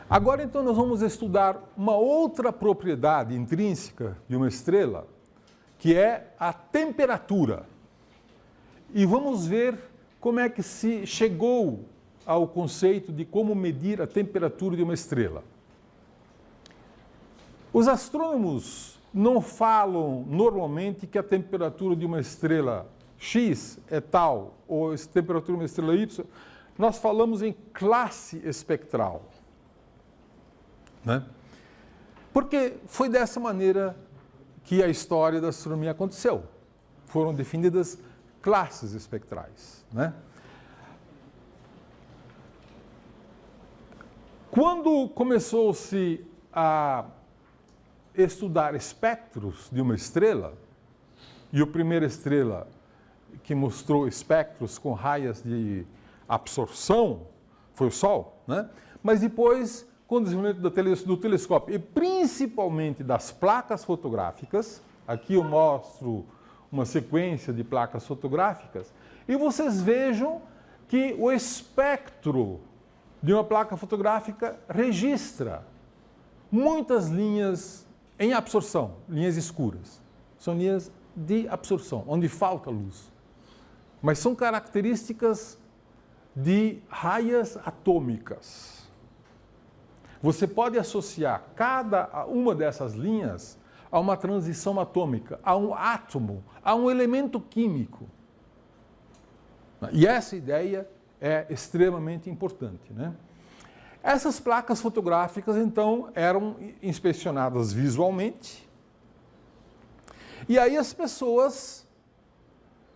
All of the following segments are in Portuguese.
Agora, então, nós vamos estudar uma outra propriedade intrínseca de uma estrela, que é a temperatura. E vamos ver como é que se chegou ao conceito de como medir a temperatura de uma estrela. Os astrônomos não falam normalmente que a temperatura de uma estrela X é tal, ou a temperatura de uma estrela Y. Nós falamos em classe espectral. Né? Porque foi dessa maneira que a história da astronomia aconteceu. Foram definidas classes espectrais. Né? Quando começou-se a estudar espectros de uma estrela, e a primeira estrela que mostrou espectros com raias de absorção foi o Sol, né? Mas depois, com o desenvolvimento do telescópio e principalmente das placas fotográficas, aqui eu mostro uma sequência de placas fotográficas, e vocês vejam que o espectro de uma placa fotográfica registra muitas linhas em absorção, linhas escuras. São linhas de absorção, onde falta luz. Mas são características de raias atômicas. Você pode associar cada uma dessas linhas a uma transição atômica, a um átomo, a um elemento químico. E essa ideia é extremamente importante, né? Essas placas fotográficas, então, eram inspecionadas visualmente. E aí as pessoas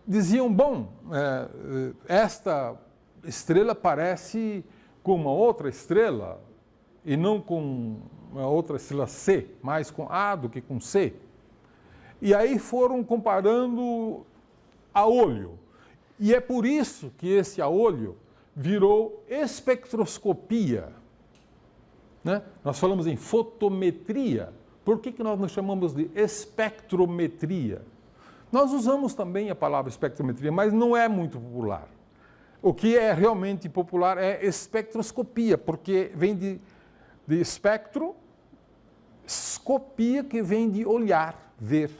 diziam, bom, esta estrela parece com uma outra estrela, e não com uma outra estrela C, mais com A do que com C. E aí foram comparando a olho. E é por isso que esse a olho virou espectroscopia. Né? Nós falamos em fotometria. Por que nós nos chamamos de espectrometria? Nós usamos também a palavra espectrometria, mas não é muito popular. O que é realmente popular é espectroscopia, porque vem de espectro, escopia, que vem de olhar, ver.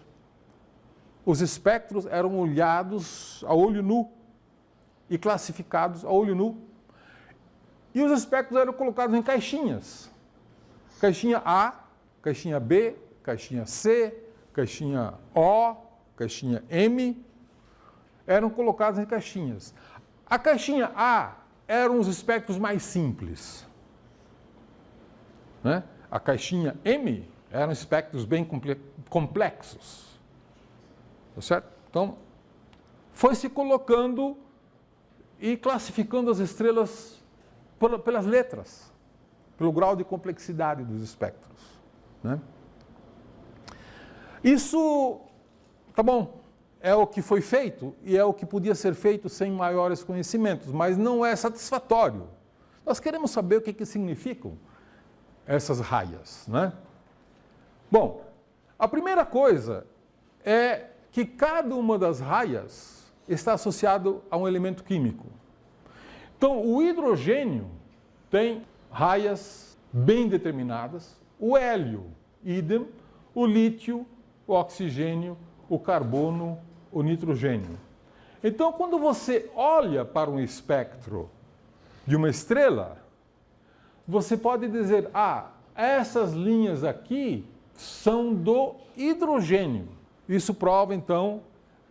Os espectros eram olhados a olho nu e classificados a olho nu. E os espectros eram colocados em caixinhas. Caixinha A, caixinha B, caixinha C, caixinha O, caixinha M, eram colocados em caixinhas. A caixinha A eram os espectros mais simples. Né? A caixinha M eram espectros bem complexos. Tá certo? Então, foi se colocando e classificando as estrelas pelas letras, pelo grau de complexidade dos espectros. Né? Isso, tá bom, é o que foi feito e é o que podia ser feito sem maiores conhecimentos, mas não é satisfatório. Nós queremos saber o que significam essas raias. Né? Bom, a primeira coisa é que cada uma das raias está associado a um elemento químico. Então, o hidrogênio tem raias bem determinadas, o hélio, idem, o lítio, o oxigênio, o carbono, o nitrogênio. Então, quando você olha para um espectro de uma estrela, você pode dizer, essas linhas aqui são do hidrogênio. Isso prova, então,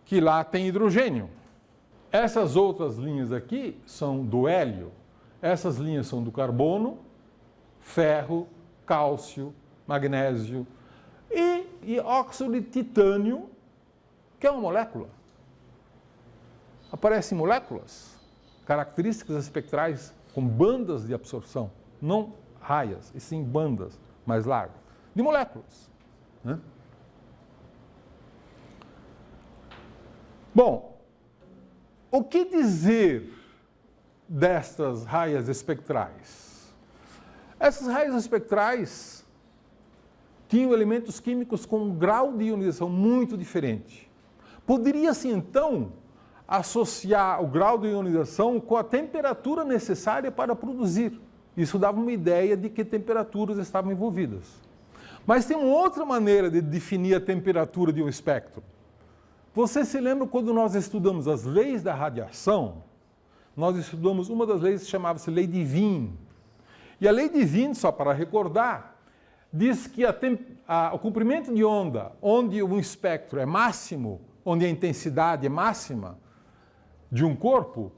que lá tem hidrogênio. Essas outras linhas aqui são do hélio. Essas linhas são do carbono, ferro, cálcio, magnésio e óxido de titânio, que é uma molécula. Aparecem moléculas, características espectrais com bandas de absorção, não raias, e sim bandas mais largas, de moléculas. Né? Bom, o que dizer destas raias espectrais? Essas raias espectrais tinham elementos químicos com um grau de ionização muito diferente. Poderia-se, então, associar o grau de ionização com a temperatura necessária para produzir Isso dava uma ideia de que temperaturas estavam envolvidas. Mas tem uma outra maneira de definir a temperatura de um espectro. Você se lembra quando nós estudamos as leis da radiação? Nós estudamos uma das leis que chamava-se Lei de Wien. E a Lei de Wien, só para recordar, diz que o comprimento de onda, onde um espectro é máximo, onde a intensidade é máxima de um corpo,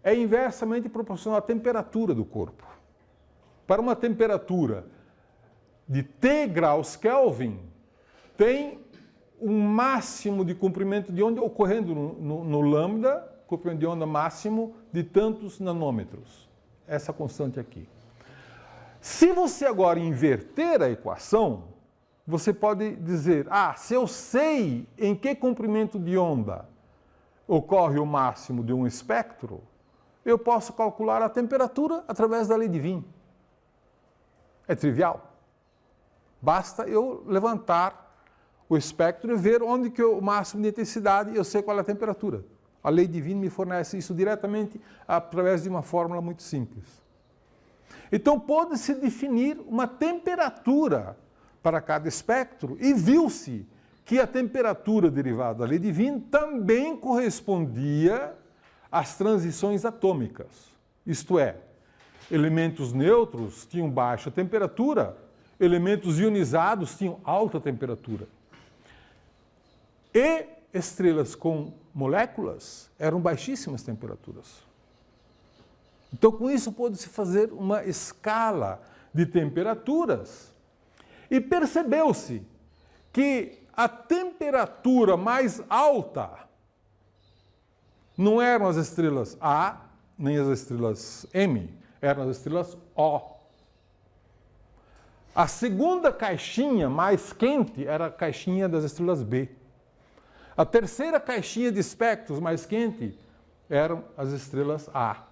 é inversamente proporcional à temperatura do corpo. Para uma temperatura de T graus Kelvin, tem um máximo de comprimento de onda ocorrendo no lambda, comprimento de onda máximo de tantos nanômetros. Essa constante aqui. Se você agora inverter a equação, você pode dizer, se eu sei em que comprimento de onda ocorre o máximo de um espectro, eu posso calcular a temperatura através da lei de Wien. É trivial. Basta eu levantar o espectro e ver onde que é o máximo de intensidade e eu sei qual é a temperatura. A lei de Wien me fornece isso diretamente através de uma fórmula muito simples. Então, pode-se definir uma temperatura para cada espectro e viu-se que a temperatura derivada da lei de Wien também correspondia às transições atômicas. Isto é, elementos neutros tinham baixa temperatura, elementos ionizados tinham alta temperatura. E estrelas com moléculas eram baixíssimas temperaturas. Então, com isso, pôde-se fazer uma escala de temperaturas e percebeu-se que a temperatura mais alta não eram as estrelas A, nem as estrelas M, eram as estrelas O. A segunda caixinha mais quente era a caixinha das estrelas B. A terceira caixinha de espectros mais quente eram as estrelas A.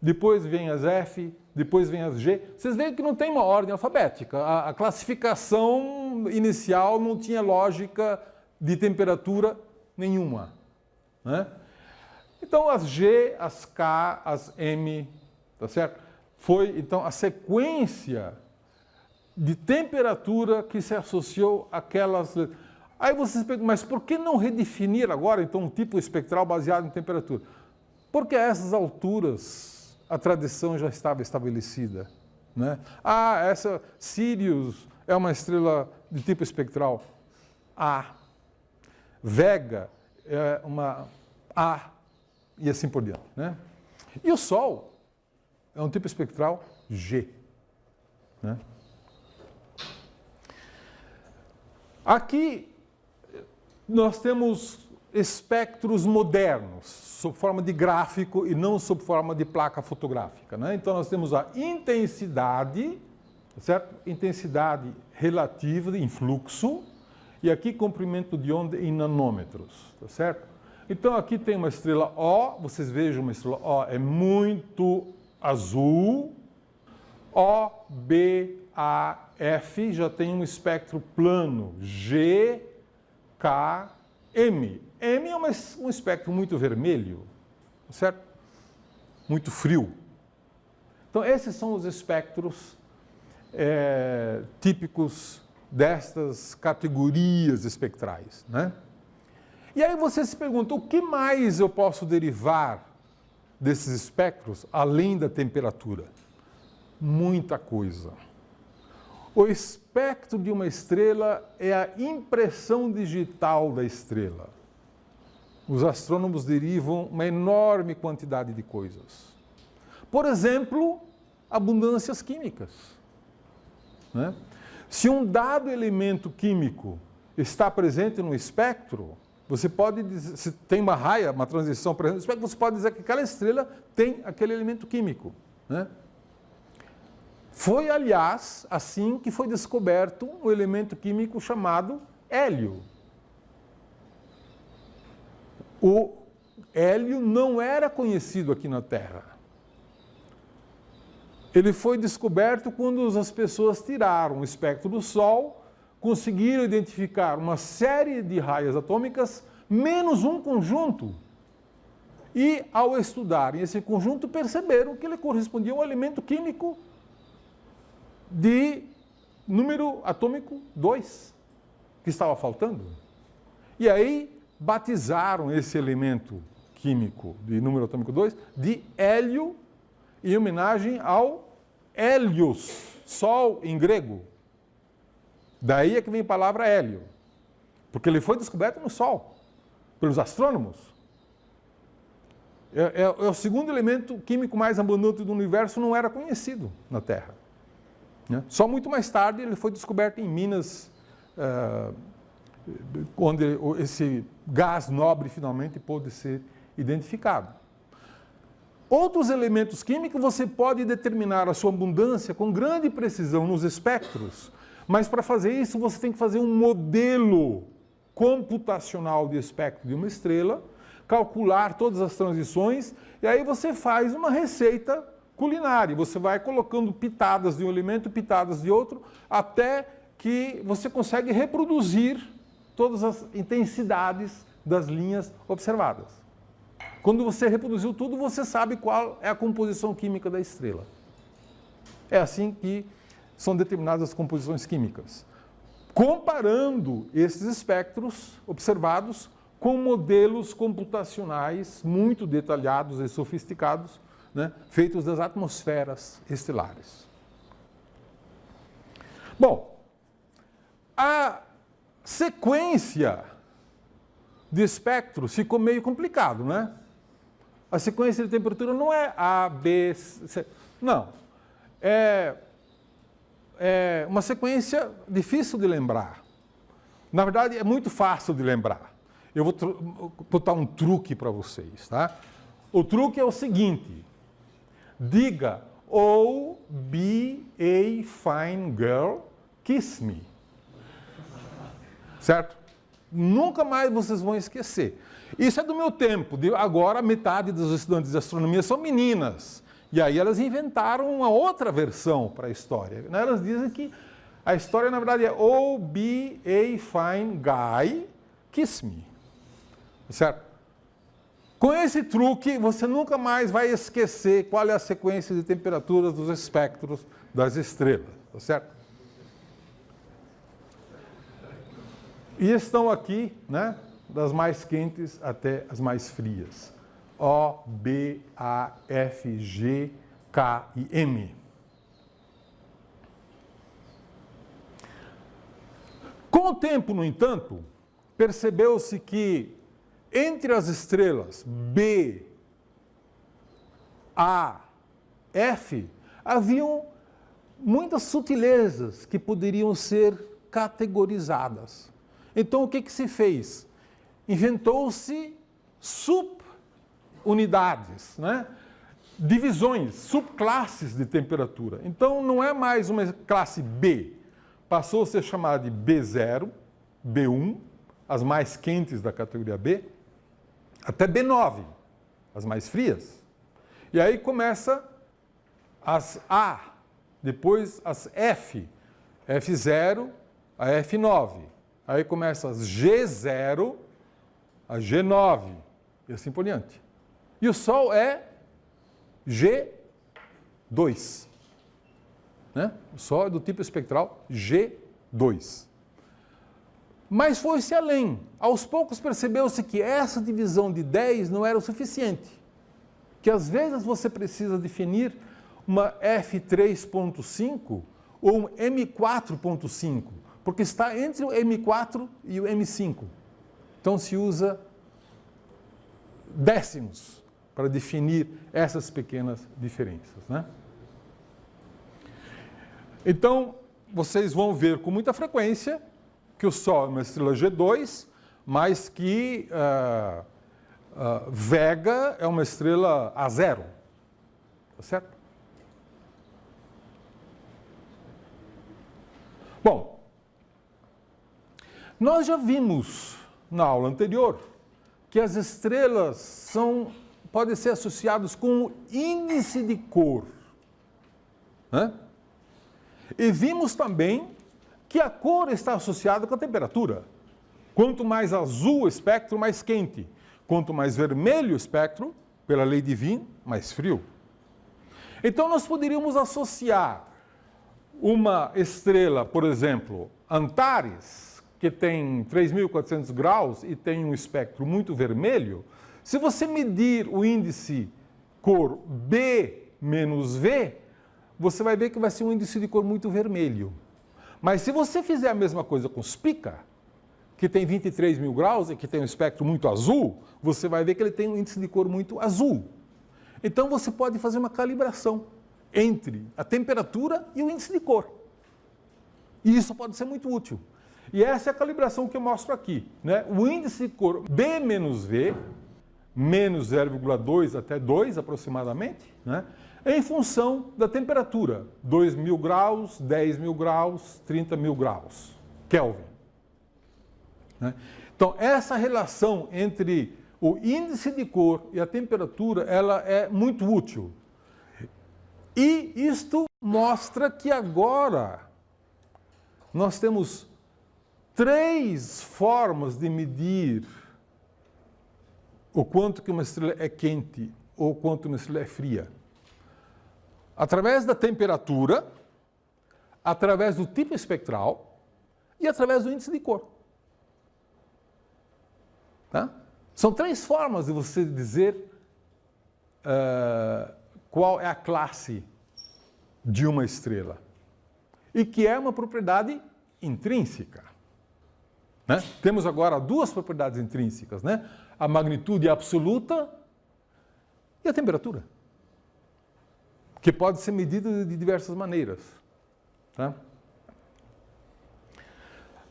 Depois vem as F, depois vem as G. Vocês veem que não tem uma ordem alfabética. A classificação inicial não tinha lógica de temperatura nenhuma, né? Então, as G, as K, as M, tá certo? Foi, então, a sequência de temperatura que se associou àquelas... Aí vocês perguntam, mas por que não redefinir agora, então, um tipo espectral baseado em temperatura? Porque a essas alturas a tradição já estava estabelecida, né? Essa Sirius é uma estrela de tipo espectral A. Vega é uma A, e assim por diante, né? E o Sol é um tipo espectral G, né? Aqui nós temos espectros modernos, sob forma de gráfico e não sob forma de placa fotográfica, né? Então nós temos a intensidade, certo? Intensidade relativa em fluxo, e aqui comprimento de onda em nanômetros, tá certo? Então aqui tem uma estrela O, vocês vejam uma estrela O é muito azul, O, B, A, F já tem um espectro plano, G, K, M. M é um espectro muito vermelho, certo? Muito frio. Então esses são os espectros típicos destas categorias espectrais, né? E aí você se pergunta, o que mais eu posso derivar desses espectros, além da temperatura? Muita coisa. O espectro de uma estrela é a impressão digital da estrela. Os astrônomos derivam uma enorme quantidade de coisas. Por exemplo, abundâncias químicas, né? Se um dado elemento químico está presente no espectro, você pode dizer, se tem uma raia, uma transição presente no espectro, você pode dizer que aquela estrela tem aquele elemento químico, né? Foi, aliás, assim que foi descoberto um elemento químico chamado hélio. O hélio não era conhecido aqui na Terra. Ele foi descoberto quando as pessoas tiraram o espectro do Sol, conseguiram identificar uma série de raias atômicas, menos um conjunto. E, ao estudarem esse conjunto, perceberam que ele correspondia a um elemento químico de número atômico 2, que estava faltando. E aí, batizaram esse elemento químico de número atômico 2 de hélio, em homenagem ao Hélios, Sol em grego. Daí é que vem a palavra hélio, porque ele foi descoberto no Sol, pelos astrônomos. É o segundo elemento químico mais abundante do universo, não era conhecido na Terra. Né? Só muito mais tarde ele foi descoberto em Minas, onde esse gás nobre finalmente pôde ser identificado. Outros elementos químicos você pode determinar a sua abundância com grande precisão nos espectros, mas para fazer isso você tem que fazer um modelo computacional de espectro de uma estrela, calcular todas as transições, e aí você faz uma receita culinária. Você vai colocando pitadas de um elemento, pitadas de outro, até que você consegue reproduzir todas as intensidades das linhas observadas. Quando você reproduziu tudo, você sabe qual é a composição química da estrela. É assim que são determinadas as composições químicas. Comparando esses espectros observados com modelos computacionais muito detalhados e sofisticados, né, feitos das atmosferas estelares. Bom, a sequência de espectros ficou meio complicado, né? A sequência de temperatura não é A, B, C. Não. É uma sequência difícil de lembrar. Na verdade, é muito fácil de lembrar. Eu vou botar um truque para vocês, tá? O truque é o seguinte. Diga, oh, be a fine girl, kiss me. Certo? Nunca mais vocês vão esquecer. Isso é do meu tempo. Agora, metade dos estudantes de astronomia são meninas. E aí elas inventaram uma outra versão para a história. Elas dizem que a história, na verdade, é oh, be a fine guy, kiss me. Certo? Com esse truque, você nunca mais vai esquecer qual é a sequência de temperaturas dos espectros das estrelas. Tá certo? E estão aqui, né, das mais quentes até as mais frias. O, B, A, F, G, K e M. Com o tempo, no entanto, percebeu-se que entre as estrelas B, A, F, haviam muitas sutilezas que poderiam ser categorizadas. Então, o que se fez? Inventou-se subunidades, né? Divisões, subclasses de temperatura. Então, não é mais uma classe B, passou a ser chamada de B0, B1, as mais quentes da categoria B, até B9, as mais frias. E aí começa as A, depois as F, F0, a F9. Aí começa as G0, a G9, e assim por diante. E o Sol é G2. Né? O Sol é do tipo espectral G2. Mas foi-se além. Aos poucos percebeu-se que essa divisão de 10 não era o suficiente. Que às vezes você precisa definir uma F3.5 ou um M4.5, porque está entre o M4 e o M5. Então se usa décimos para definir essas pequenas diferenças, né? Então, vocês vão ver com muita frequência que o Sol é uma estrela G2, mas que Vega é uma estrela A0. Tá certo? Bom, nós já vimos na aula anterior que as estrelas podem ser associadas com o índice de cor. Né? E vimos também que a cor está associada com a temperatura. Quanto mais azul o espectro, mais quente. Quanto mais vermelho o espectro, pela lei divina, mais frio. Então nós poderíamos associar uma estrela, por exemplo, Antares, que tem 3.400 graus e tem um espectro muito vermelho. Se você medir o índice cor B menos V, você vai ver que vai ser um índice de cor muito vermelho. Mas se você fizer a mesma coisa com Spica, que tem 23.000 graus e que tem um espectro muito azul, você vai ver que ele tem um índice de cor muito azul. Então você pode fazer uma calibração entre a temperatura e o índice de cor. E isso pode ser muito útil. E essa é a calibração que eu mostro aqui, né? O índice de cor B menos V, menos 0,2 até 2 aproximadamente, né? Em função da temperatura, 2.000 graus, 10.000 graus, 30.000 graus, Kelvin. Né? Então, essa relação entre o índice de cor e a temperatura, ela é muito útil. E isto mostra que agora nós temos 3 formas de medir o quanto que uma estrela é quente ou o quanto uma estrela é fria. Através da temperatura, através do tipo espectral e através do índice de cor. Tá? São 3 formas de você dizer qual é a classe de uma estrela. E que é uma propriedade intrínseca. Né? Temos agora 2 propriedades intrínsecas, né? A magnitude absoluta e a temperatura, que pode ser medida de diversas maneiras. Tá?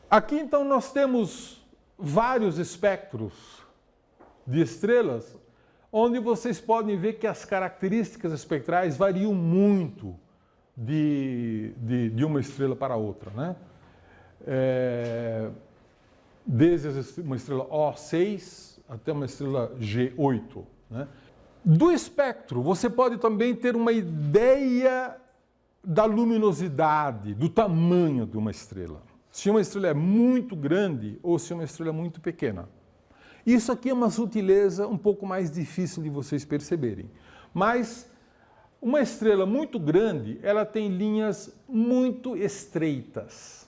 Aqui, então, nós temos vários espectros de estrelas, onde vocês podem ver que as características espectrais variam muito de uma estrela para outra. Né? Desde uma estrela O6 até uma estrela G8. Né? Do espectro, você pode também ter uma ideia da luminosidade, do tamanho de uma estrela. Se uma estrela é muito grande ou se uma estrela é muito pequena. Isso aqui é uma sutileza um pouco mais difícil de vocês perceberem. Mas uma estrela muito grande, ela tem linhas muito estreitas.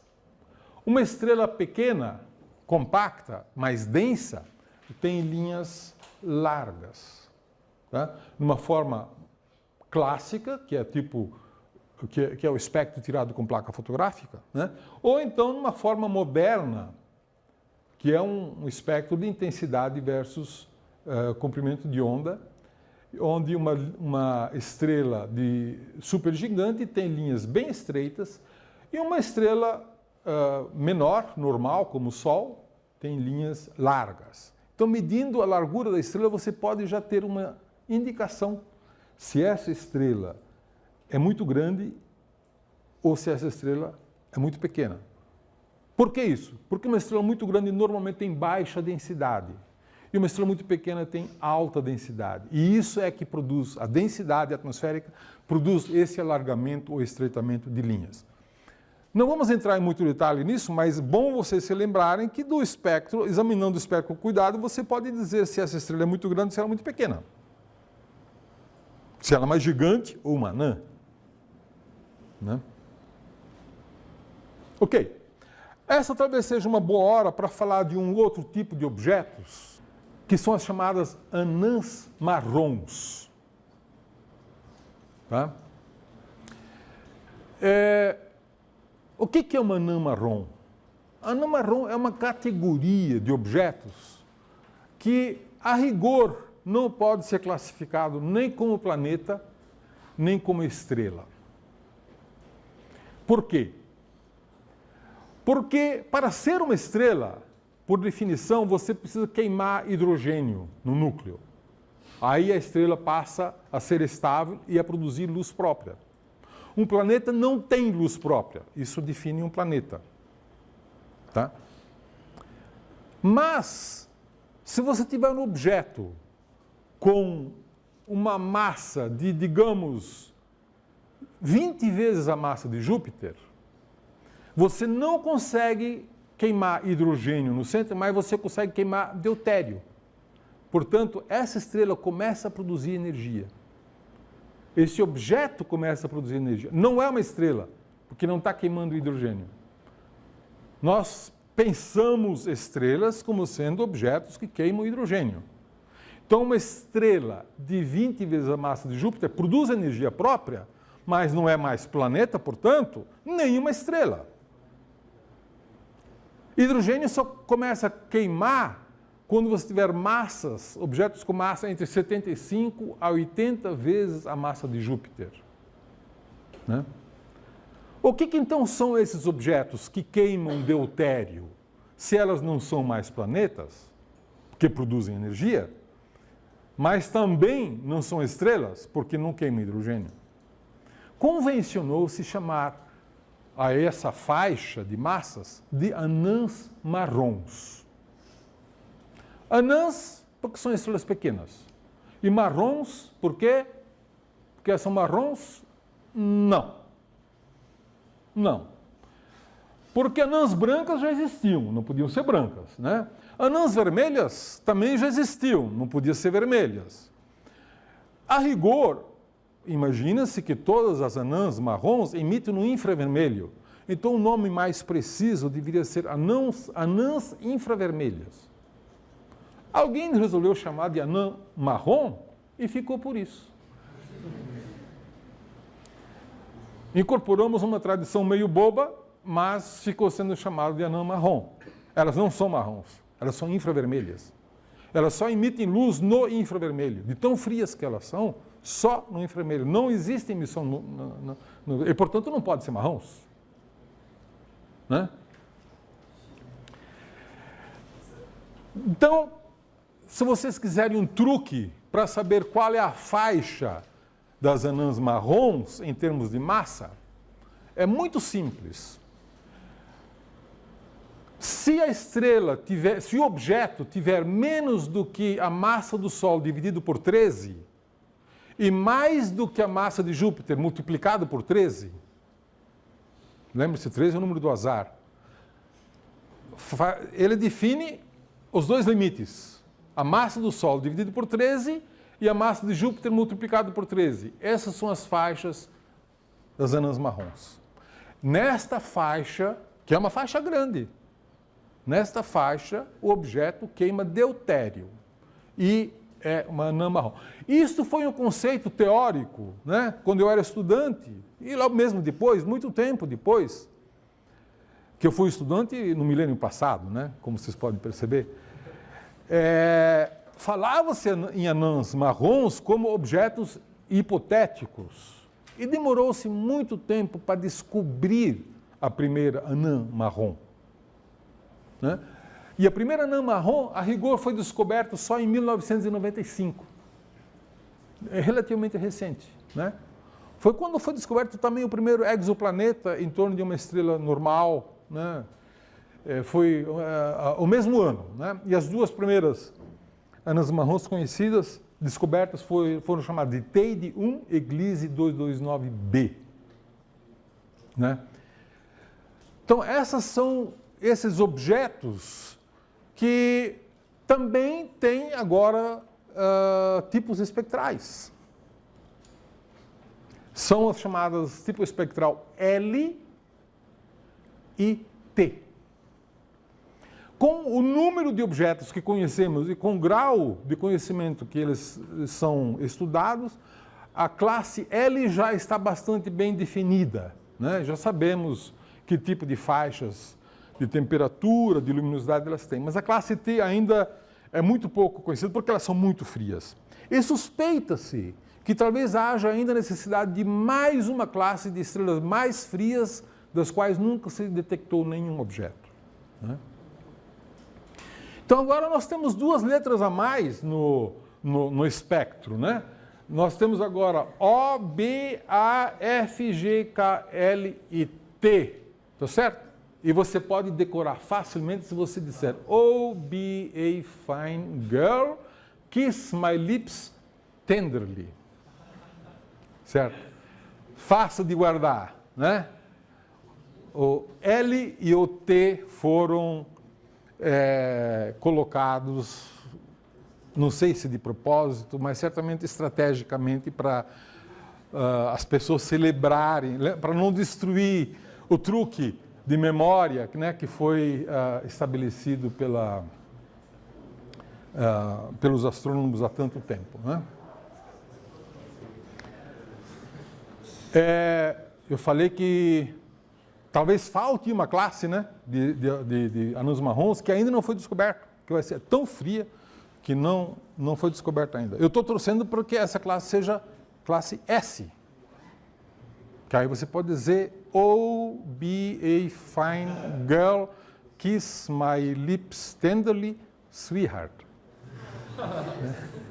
Uma estrela pequena, compacta, mais densa, tem linhas largas. Tá? Numa forma clássica, que é tipo que é o espectro tirado com placa fotográfica, né? Ou então numa forma moderna, que é um espectro de intensidade versus comprimento de onda, onde uma estrela de supergigante tem linhas bem estreitas e uma estrela menor, normal, como o Sol, tem linhas largas. Então, medindo a largura da estrela, você pode já ter uma indicação se essa estrela é muito grande ou se essa estrela é muito pequena. Por que isso? Porque uma estrela muito grande normalmente tem baixa densidade e uma estrela muito pequena tem alta densidade. E isso é que produz, a densidade atmosférica produz esse alargamento ou estreitamento de linhas. Não vamos entrar em muito detalhe nisso, mas bom vocês se lembrarem que do espectro, examinando o espectro com cuidado, você pode dizer se essa estrela é muito grande ou se ela é muito pequena. Se ela é mais gigante ou uma anã. Né? Ok. Essa talvez seja uma boa hora para falar de um outro tipo de objetos, que são as chamadas anãs marrons. Tá? O que é uma anã marrom? A anã marrom é uma categoria de objetos que, a rigor, não pode ser classificado nem como planeta, nem como estrela. Por quê? Porque para ser uma estrela, por definição, você precisa queimar hidrogênio no núcleo. Aí a estrela passa a ser estável e a produzir luz própria. Um planeta não tem luz própria. Isso define um planeta. Tá? Mas, se você tiver um objeto com uma massa de, digamos, 20 vezes a massa de Júpiter, você não consegue queimar hidrogênio no centro, mas você consegue queimar deutério. Portanto, essa estrela começa a produzir energia. Esse objeto começa a produzir energia. Não é uma estrela, porque não está queimando hidrogênio. Nós pensamos estrelas como sendo objetos que queimam hidrogênio. Então, uma estrela de 20 vezes a massa de Júpiter produz energia própria, mas não é mais planeta, portanto, nenhuma estrela. Hidrogênio só começa a queimar quando você tiver massas, objetos com massa entre 75 a 80 vezes a massa de Júpiter. Né? O que então são esses objetos que queimam deutério, se elas não são mais planetas, que produzem energia, mas também não são estrelas, porque não queimam hidrogênio? Convencionou-se chamar a essa faixa de massas de anãs marrons. Anãs, porque são estrelas pequenas. E marrons, por quê? Porque são marrons? Não. Não. Porque anãs brancas já existiam, não podiam ser brancas, né? Anãs vermelhas também já existiam, não podiam ser vermelhas. A rigor, imagina-se que todas as anãs marrons emitem no infravermelho. Então o nome mais preciso deveria ser anãs infravermelhas. Alguém resolveu chamar de anã marrom e ficou por isso. Incorporamos uma tradição meio boba, mas ficou sendo chamado de anã marrom. Elas não são marrons, elas são infravermelhas. Elas só emitem luz no infravermelho. De tão frias que elas são, só no infravermelho. Não existe emissão e, portanto, não pode ser marrons. Né? Então, se vocês quiserem um truque para saber qual é a faixa das anãs marrons em termos de massa, é muito simples. Se a estrela tiver, se o objeto tiver menos do que a massa do Sol dividido por 13 e mais do que a massa de Júpiter multiplicado por 13, lembre-se, 13 é o número do azar, ele define os dois limites. A massa do Sol dividido por 13 e a massa de Júpiter multiplicado por 13. Essas são as faixas das anãs marrons. Nesta faixa, que é uma faixa grande, nesta faixa o objeto queima deutério e é uma anã marrom. Isso foi um conceito teórico, né? Quando eu era estudante, e lá mesmo depois, muito tempo depois, que eu fui estudante no milênio passado, né? Como vocês podem perceber. Falava-se em anãs marrons como objetos hipotéticos e demorou-se muito tempo para descobrir a primeira anã marrom. Né? E a primeira anã marrom, a rigor, foi descoberta só em 1995. É relativamente recente. Né? Foi quando foi descoberto também o primeiro exoplaneta em torno de uma estrela normal, né? Foi o mesmo ano, né? E as duas primeiras anãs marrons conhecidas, descobertas, foram chamadas de Teide 1 e Gliese 229b. Né? Então, esses objetos que também têm agora tipos espectrais. São as chamadas tipo espectral L e T. Com o número de objetos que conhecemos e com o grau de conhecimento que eles são estudados, a classe L já está bastante bem definida. Né? Já sabemos que tipo de faixas de temperatura, de luminosidade elas têm. Mas a classe T ainda é muito pouco conhecida porque elas são muito frias. E suspeita-se que talvez haja ainda necessidade de mais uma classe de estrelas mais frias, das quais nunca se detectou nenhum objeto. Né? Então agora nós temos duas letras a mais no espectro, né? Nós temos agora O, B, A, F, G, K, L e T, tá certo? E você pode decorar facilmente se você disser O, be a fine girl, kiss my lips tenderly. Certo? Fácil de guardar, né? O L e o T foram colocados não sei se de propósito, mas certamente estrategicamente para as pessoas celebrarem, para não destruir o truque de memória, né, que foi estabelecido pelos astrônomos há tanto tempo, né? Eu falei que talvez falte uma classe, né, de anãos marrons que ainda não foi descoberta, que vai ser tão fria que não foi descoberta ainda. Eu estou torcendo para que essa classe seja classe S, que aí você pode dizer: "Oh, be a fine girl, kiss my lips tenderly, sweetheart."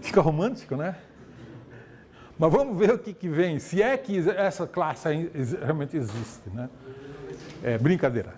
Fica romântico, né? Mas vamos ver o que vem, se é que essa classe realmente existe, né? É brincadeira.